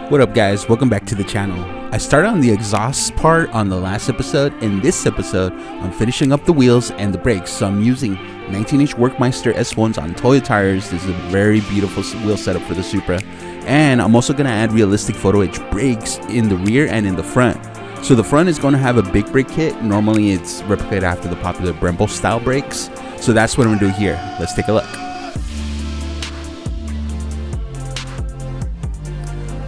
What up guys, welcome back to the channel. I started on the exhaust part on the last episode. In this episode, I'm finishing up the wheels and the brakes. So I'm using 19-inch Work Meister S1s on Toyo tires. This is a very beautiful wheel setup for the Supra. And I'm also gonna add realistic photo-etch brakes in the rear and in the front. So the front is gonna have a big brake kit. Normally it's replicated after the popular BREMBO style brakes. So that's what I'm gonna do here. Let's take a look.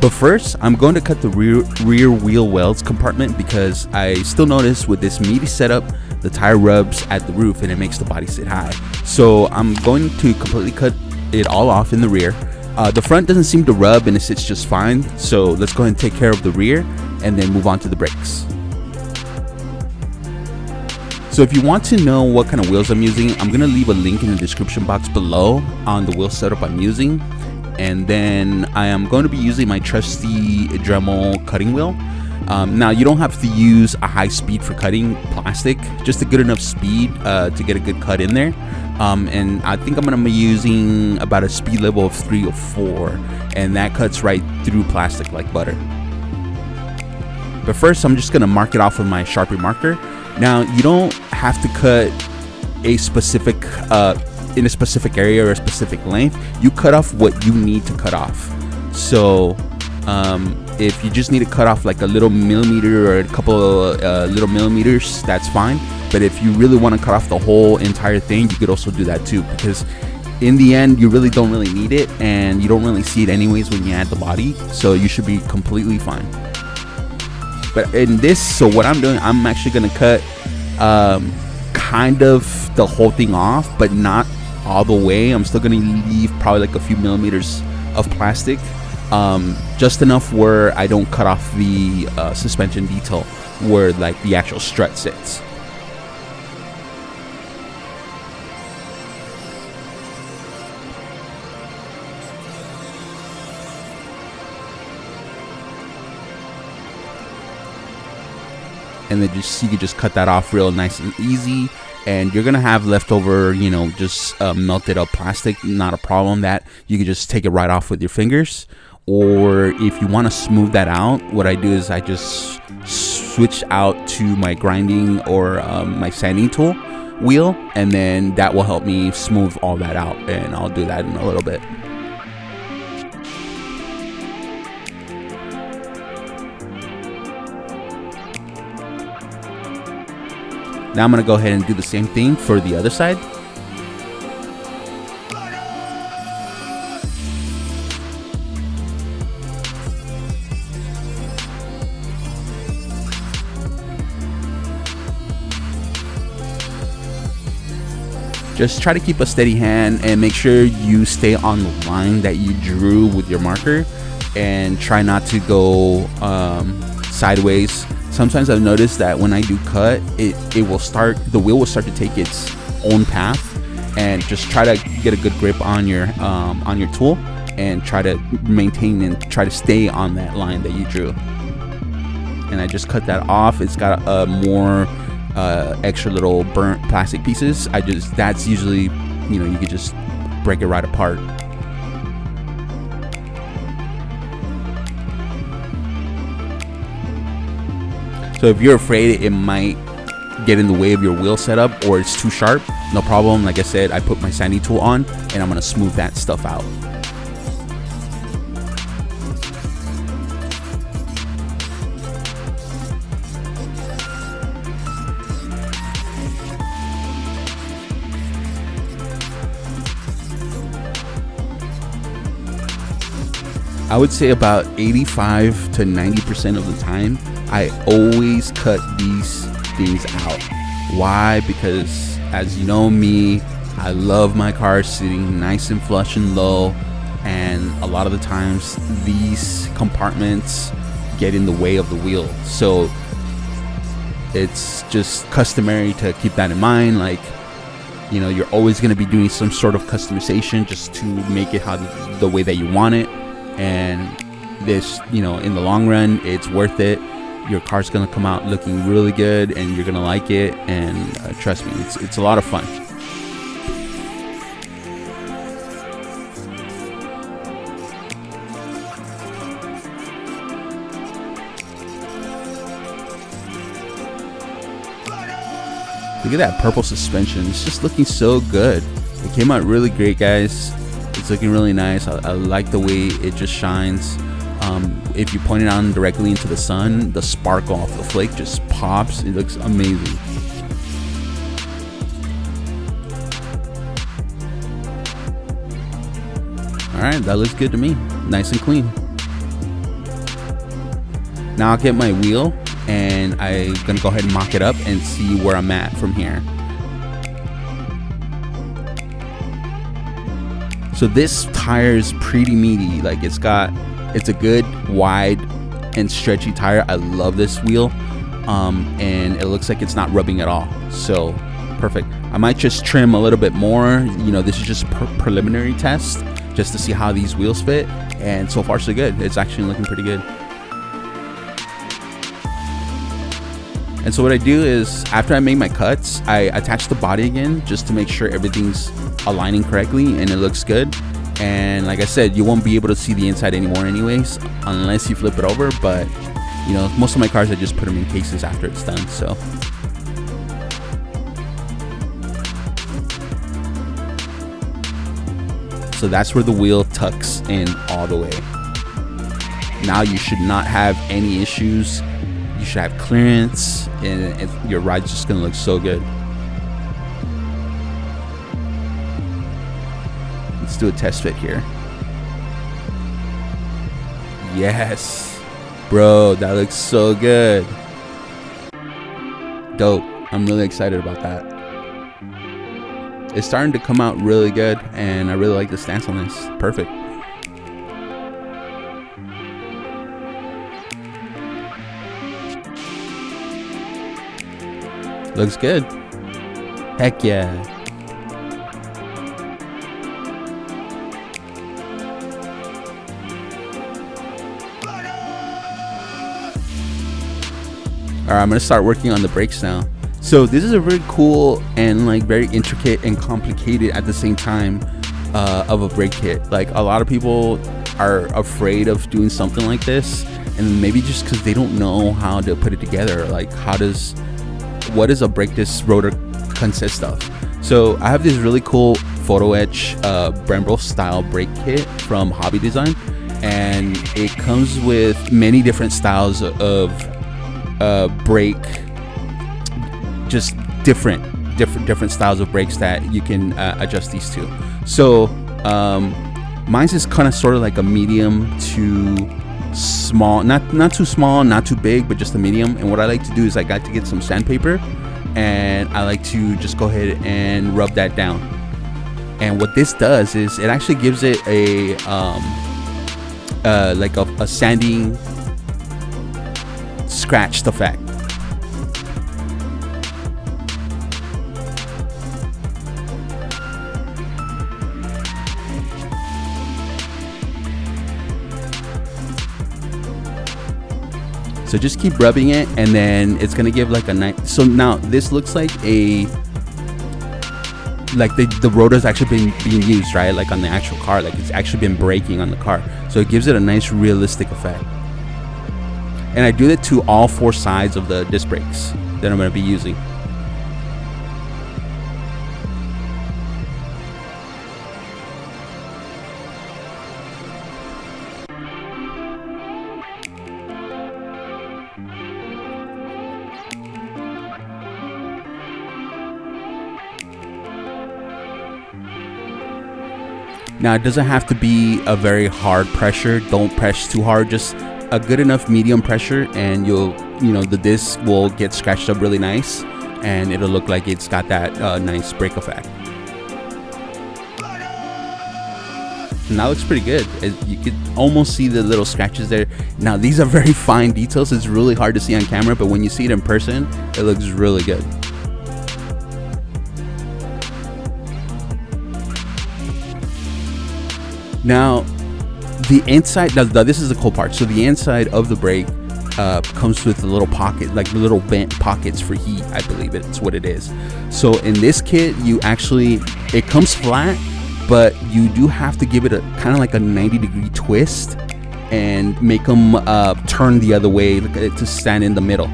But first, I'm going to cut the rear wheel welds compartment because I still notice with this meaty setup, the tire rubs at the roof and it makes the body sit high. So I'm going to completely cut it all off in the rear. The front doesn't seem to rub and it sits just fine. So let's go ahead and take care of the rear and then move on to the brakes. So if you want to know what kind of wheels I'm using, I'm going to leave a link in the description box below on the wheel setup I'm using. And then I am going to be using my trusty Dremel cutting wheel. Now you don't have to use a high speed for cutting plastic, just a good enough speed to get a good cut in there. And I think I'm going to be using about a speed level of 3 or 4, and that cuts right through plastic like butter. But first I'm just going to mark it off with my Sharpie marker. Now you don't have to cut a specific in a specific area or a specific length. You cut off what you need to cut off. So if you just need to cut off like a little millimeter or a couple of little millimeters, that's fine. But if you really want to cut off the whole entire thing, you could also do that too, because in the end you really don't really need it and you don't really see it anyways when you add the body, so you should be completely fine. But in this, so what I'm doing, I'm actually going to cut kind of the whole thing off, but not all the way. I'm still going to leave probably like a few millimeters of plastic, just enough where I don't cut off the suspension detail where like the actual strut sits. And then you can just cut that off real nice and easy, and you're gonna have leftover, you know, just melted up plastic. Not a problem. That you can just take it right off with your fingers. Or if you want to smooth that out, what I do is I just switch out to my grinding or my sanding tool wheel, and then that will help me smooth all that out, and I'll do that in a little bit. Now I'm going to go ahead and do the same thing for the other side. Just try to keep a steady hand and make sure you stay on the line that you drew with your marker, and try not to go sideways. Sometimes I've noticed that when I do cut, the wheel will start to take its own path, and just try to get a good grip on your tool and try to maintain and try to stay on that line that you drew. And I just cut that off. It's got more extra little burnt plastic pieces. That's usually, you know, you could just break it right apart. So if you're afraid it might get in the way of your wheel setup or it's too sharp, no problem. Like I said, I put my sanding tool on and I'm gonna smooth that stuff out. I would say about 85 to 90% of the time, I always cut these things out. Why? Because as you know me, I love my car sitting nice and flush and low, and a lot of the times these compartments get in the way of the wheel. So it's just customary to keep that in mind. Like, you know, you're always going to be doing some sort of customization just to make it the way that you want it. And this, you know, in the long run, it's worth it. Your car's gonna come out looking really good, and you're gonna like it. And trust me, it's a lot of fun. Look at that purple suspension. It's just looking so good. It came out really great, guys. It's looking really nice. I like the way it just shines. If you point it on directly into the sun, the sparkle off the flake just pops. It looks amazing. All right, that looks good to me. Nice and clean. Now I'll get my wheel and I'm gonna go ahead and mock it up and see where I'm at from here. So this tire is pretty meaty. Like it's a good wide and stretchy tire. I love this wheel. And it looks like it's not rubbing at all. So perfect. I might just trim a little bit more. You know, this is just a preliminary test just to see how these wheels fit. And so far so good. It's actually looking pretty good. And so what I do is after I make my cuts, I attach the body again just to make sure everything's aligning correctly and it looks good. And like I said, you won't be able to see the inside anymore anyways unless you flip it over. But you know, most of my cars I just put them in cases after it's done. So that's where the wheel tucks in all the way. Now you should not have any issues. You should have clearance and your ride's just gonna look so good. Let's do a test fit here. Yes, bro, that looks so good. Dope. I'm really excited about that. It's starting to come out really good and I really like the stance on this. Perfect. Looks good. Heck yeah. All right, I'm gonna start working on the brakes now. So this is a very cool and like very intricate and complicated at the same time of a brake kit. Like a lot of people are afraid of doing something like this, and maybe just because they don't know how to put it together. Like what does a brake disc rotor consist of? So I have this really cool photo-etch BREMBO style brake kit from Hobby Design, and it comes with many different styles of brake, just different styles of brakes that you can adjust these to. So mine's is kind of sort of like a medium to small, not too small, not too big, but just a medium. And what I like to do is I got to get some sandpaper and I like to just go ahead and rub that down. And what this does is it actually gives it a like a sanding scratched effect. So just keep rubbing it, and then it's gonna give like a nice. So now this looks like the rotor's actually being used, right? Like on the actual car, like it's actually been braking on the car. So it gives it a nice realistic effect. And I do that to all four sides of the disc brakes that I'm gonna be using. Now it doesn't have to be a very hard pressure. Don't press too hard, just a good enough medium pressure, and the disc will get scratched up really nice, and it'll look like it's got that nice brake effect. And that looks pretty good. You could almost see the little scratches there. Now these are very fine details. It's really hard to see on camera, but when you see it in person, it looks really good. Now the inside, now this is the cool part. So the inside of the brake comes with a little pocket, like little vent pockets for heat. I believe it's what it is. So in this kit, it comes flat, but you do have to give it a kind of like a 90-degree twist and make them turn the other way to stand in the middle.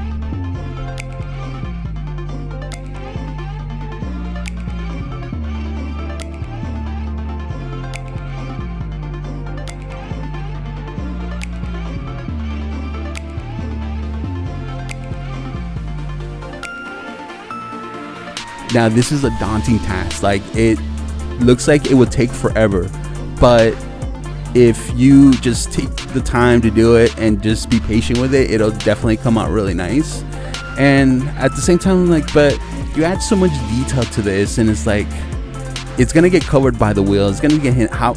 Now this is a daunting task. Like, it looks like it would take forever, but if you just take the time to do it and just be patient with it, it'll definitely come out really nice. And at the same time, like, but you add so much detail to this, and it's like, it's gonna get covered by the wheel. It's gonna get hit. How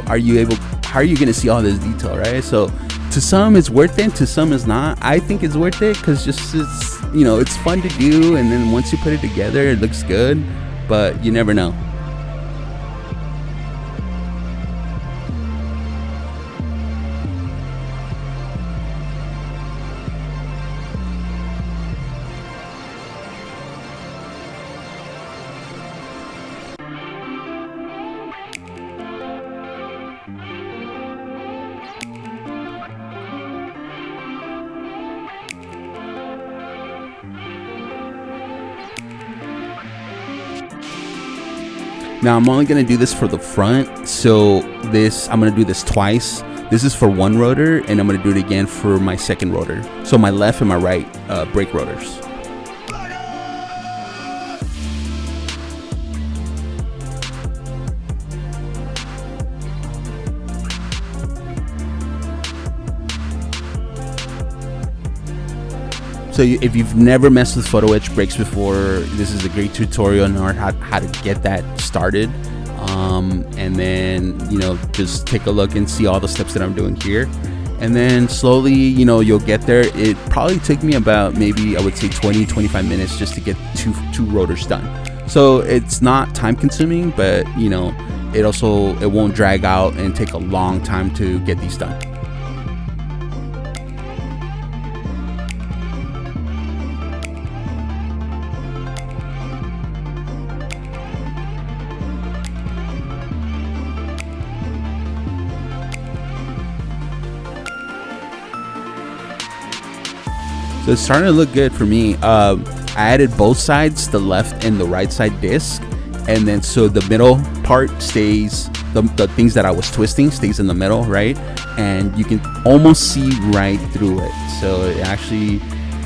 are you gonna see all this detail, right? So to some it's worth it, to some it's not. I think it's worth it because just it's, you know, it's fun to do, and then once you put it together, it looks good. But you never know. Now I'm only gonna do this for the front, so I'm gonna do this twice. This is for one rotor, and I'm gonna do it again for my second rotor. So my left and my right brake rotors. So if you've never messed with photo etch brakes before, this is a great tutorial on how to get that started. And then, you know, just take a look and see all the steps that I'm doing here. And then slowly, you know, you'll get there. It probably took me about, maybe I would say 20-25 minutes just to get two rotors done. So it's not time consuming, but you know, it won't drag out and take a long time to get these done. So it's starting to look good for me. I added both sides, the left and the right side disc, and then so the middle part stays, the things that I was twisting stays in the middle, right? And you can almost see right through it. So it actually,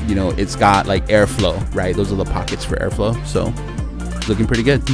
you know, it's got like airflow, right? Those are the pockets for airflow. So it's looking pretty good.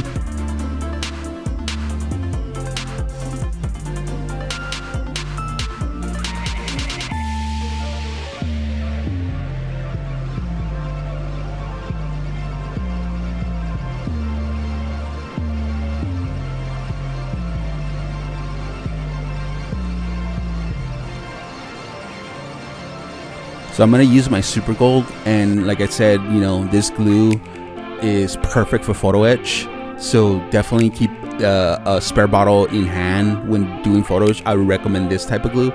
So I'm gonna use my super gold, and like I said, you know, this glue is perfect for photo etch. So definitely keep a spare bottle in hand when doing photos. I would recommend this type of glue,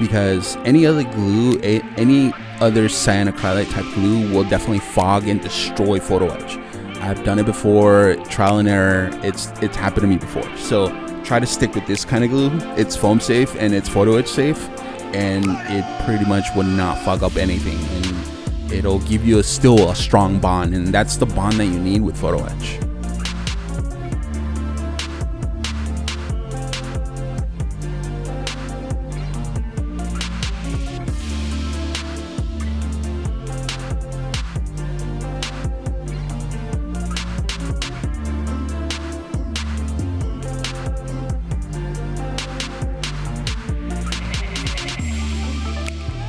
because any other glue, any other cyanacrylate type glue will definitely fog and destroy photo etch. I've done it before, trial and error. It's happened to me before. So try to stick with this kind of glue. It's foam safe and it's photo etch safe, and it pretty much will not fog up anything, and it'll give you still a strong bond, and that's the bond that you need with photo etch.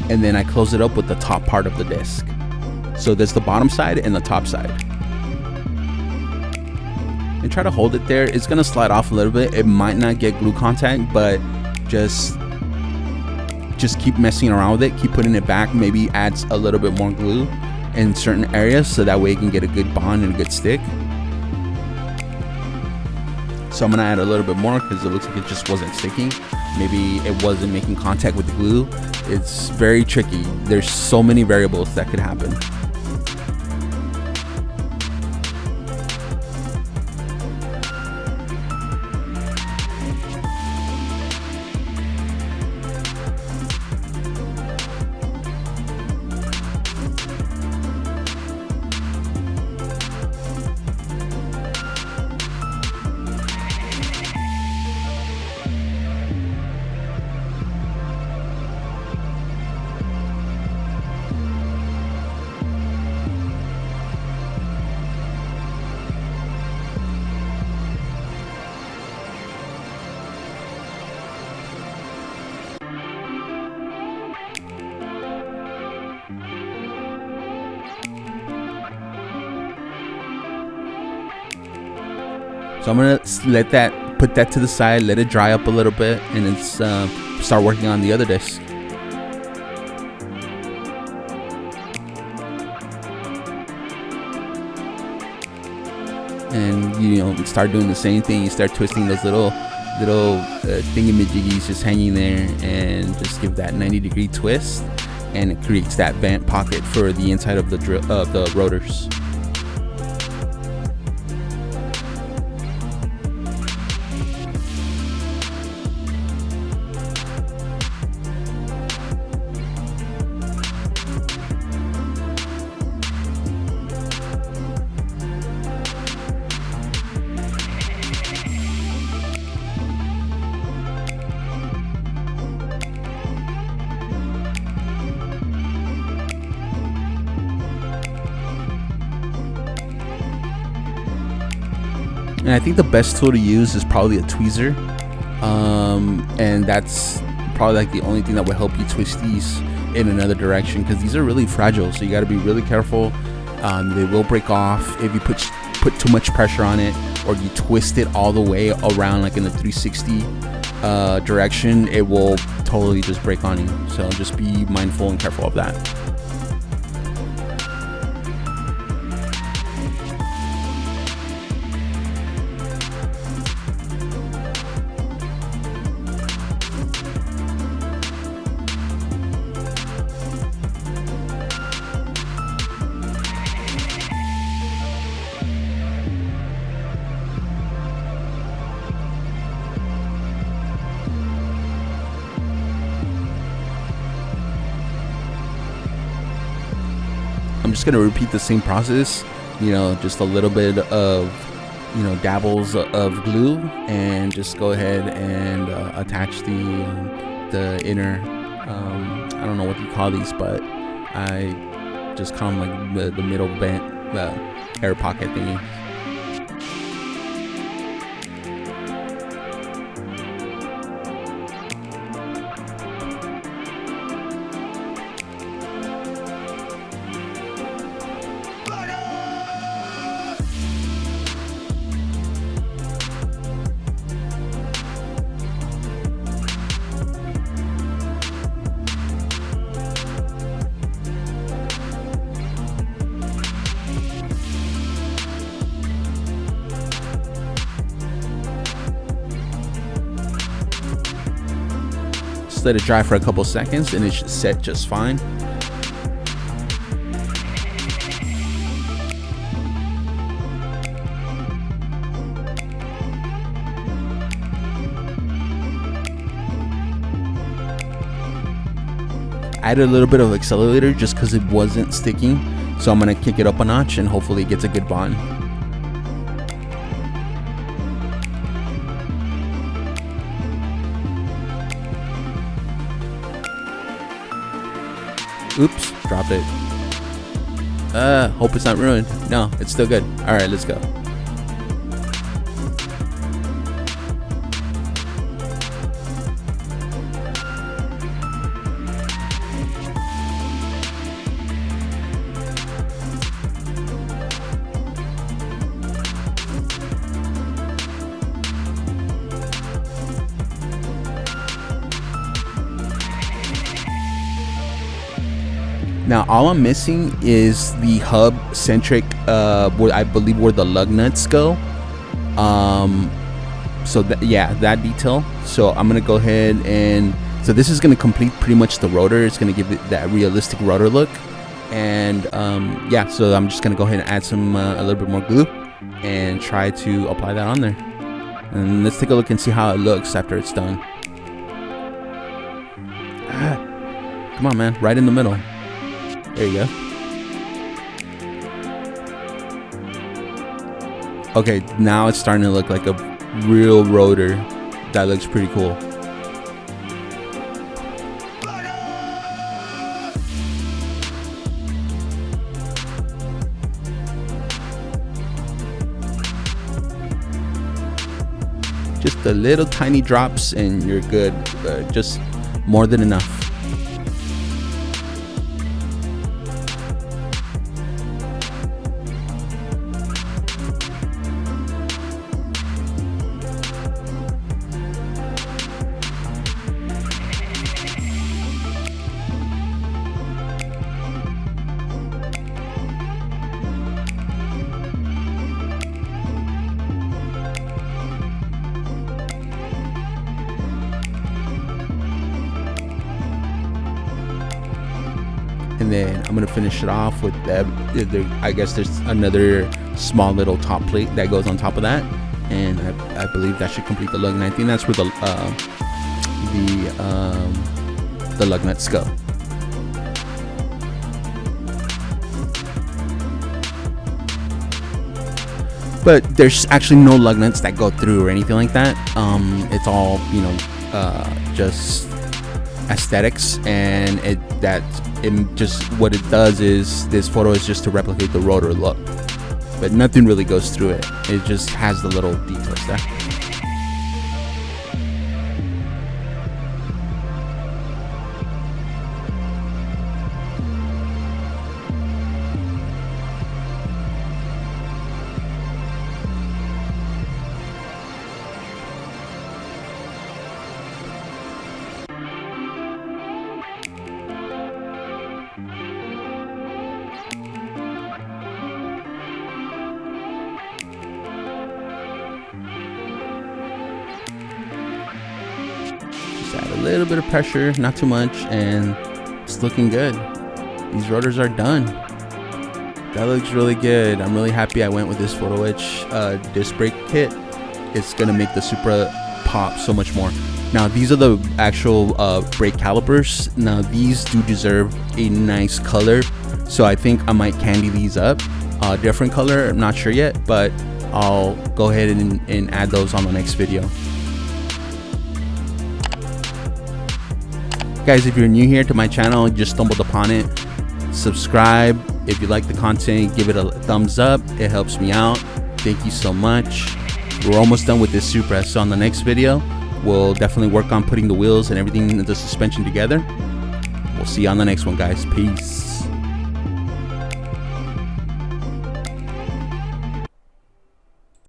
And then I close it up with the top part of the disc. So there's the bottom side and the top side. And try to hold it there. It's gonna slide off a little bit. It might not get glue contact, but just keep messing around with it. Keep putting it back. Maybe adds a little bit more glue in certain areas, so that way you can get a good bond and a good stick. So I'm gonna add a little bit more because it looks like it just wasn't sticking. Maybe it wasn't making contact with the glue. It's very tricky. There's so many variables that could happen. So I'm gonna put that to the side, let it dry up a little bit, and then start working on the other disc. And start doing the same thing. You start twisting those little thingamajiggies just hanging there, and just give that 90-degree twist, and it creates that vent pocket for the inside of the rotors. And I think the best tool to use is probably a tweezer, and that's probably like the only thing that will help you twist these in another direction, because these are really fragile, so you got to be really careful. They will break off if you put too much pressure on it, or you twist it all the way around like in the 360 direction. It will totally just break on you, so just be mindful and careful of that. I'm just gonna repeat the same process, just a little bit of, dabbles of glue, and just go ahead and attach the inner, I don't know what you call these, but I just call them like the middle vent, air pocket thingy. Let it dry for a couple seconds, and it should set just fine. I added a little bit of accelerator just because it wasn't sticking, so I'm gonna kick it up a notch, and hopefully it gets a good bond. Oops, dropped it. Hope it's not ruined. No, it's still good. All right, let's go. Now all I'm missing is the hub centric, where I believe where the lug nuts go. So that detail. So I'm gonna go ahead and, so this is gonna complete pretty much the rotor. It's gonna give it that realistic rotor look. And so I'm just gonna go ahead and add some a little bit more glue and try to apply that on there. And let's take a look and see how it looks after it's done. Come on, man, right in the middle. There you go. Okay, now it's starting to look like a real rotor. That looks pretty cool. Just the little tiny drops and you're good. Just more than enough. and then I'm gonna finish it off with I guess there's another small little top plate that goes on top of that, and I believe that should complete the lug, and I think that's where the lug nuts go. But there's actually no lug nuts that go through or anything like that. It's all, you know, just aesthetics, and what it does is, this photo is just to replicate the rotor look, but nothing really goes through it. It just has the little details there. Add a little bit of pressure, not too much, and it's looking good. These rotors are done. That looks really good. I'm really happy I went with this photo-etch disc brake kit. It's gonna make the Supra pop so much more. Now these are the actual brake calipers. Now these do deserve a nice color, so I think I might candy these up. Different color, I'm not sure yet, but I'll go ahead and add those on the next video. Guys, if you're new here to my channel, just stumbled upon it, subscribe. If you like the content, give it a thumbs up. It helps me out. Thank you so much. We're almost done with this Supra, so on the next video, we'll definitely work on putting the wheels and everything in the suspension together. We'll see you on the next one, guys. Peace.